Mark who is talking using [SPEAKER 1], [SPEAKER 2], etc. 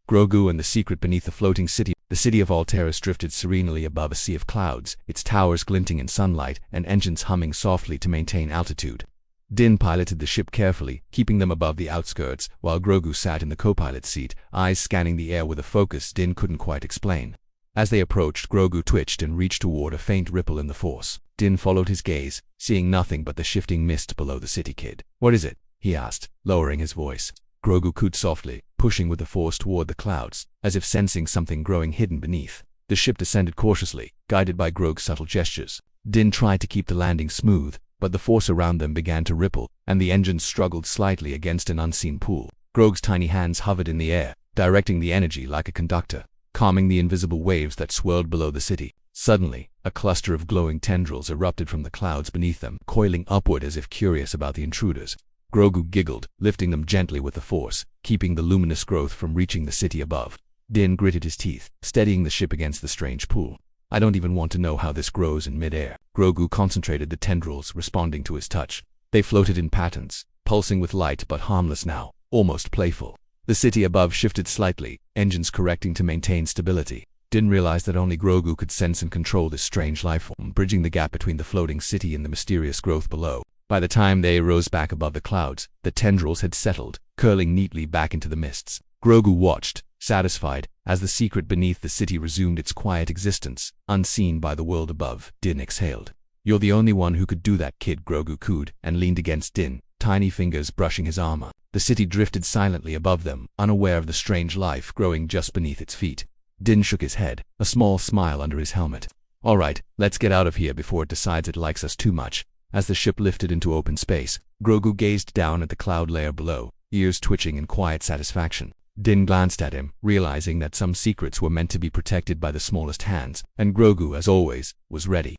[SPEAKER 1] Grogu and the secret beneath the floating city. The city of Alteris drifted serenely above a sea of clouds, its towers glinting in sunlight and engines humming softly to maintain altitude. Din piloted the ship carefully, keeping them above the outskirts, while Grogu sat in the co-pilot's seat, eyes scanning the air with a focus Din couldn't quite explain. As they approached, Grogu twitched and reached toward a faint ripple in the force. Din followed his gaze, seeing nothing but the shifting mist below the city kid. "What is it?" he asked, lowering his voice. Grogu cooed softly, pushing with the force toward the clouds, as if sensing something growing hidden beneath. The ship descended cautiously, guided by Grogu's subtle gestures. Din tried to keep the landing smooth, but the force around them began to ripple, and the engines struggled slightly against an unseen pull. Grogu's tiny hands hovered in the air, directing the energy like a conductor, calming the invisible waves that swirled below the city. Suddenly, a cluster of glowing tendrils erupted from the clouds beneath them, coiling upward as if curious about the intruders. Grogu giggled, lifting them gently with the force, keeping the luminous growth from reaching the city above. Din gritted his teeth, steadying the ship against the strange pull. "I don't even want to know how this grows in midair." Grogu concentrated the tendrils, responding to his touch. They floated in patterns, pulsing with light but harmless now, almost playful. The city above shifted slightly, engines correcting to maintain stability. Din realized that only Grogu could sense and control this strange lifeform, bridging the gap between the floating city and the mysterious growth below. By the time they rose back above the clouds, the tendrils had settled, curling neatly back into the mists. Grogu watched, satisfied, as the secret beneath the city resumed its quiet existence, unseen by the world above. Din exhaled. "You're the only one who could do that, kid," Grogu cooed, and leaned against Din, tiny fingers brushing his armor. The city drifted silently above them, unaware of the strange life growing just beneath its feet. Din shook his head, a small smile under his helmet. "All right, let's get out of here before it decides it likes us too much." As the ship lifted into open space, Grogu gazed down at the cloud layer below, ears twitching in quiet satisfaction. Din glanced at him, realizing that some secrets were meant to be protected by the smallest hands, and Grogu, as always, was ready.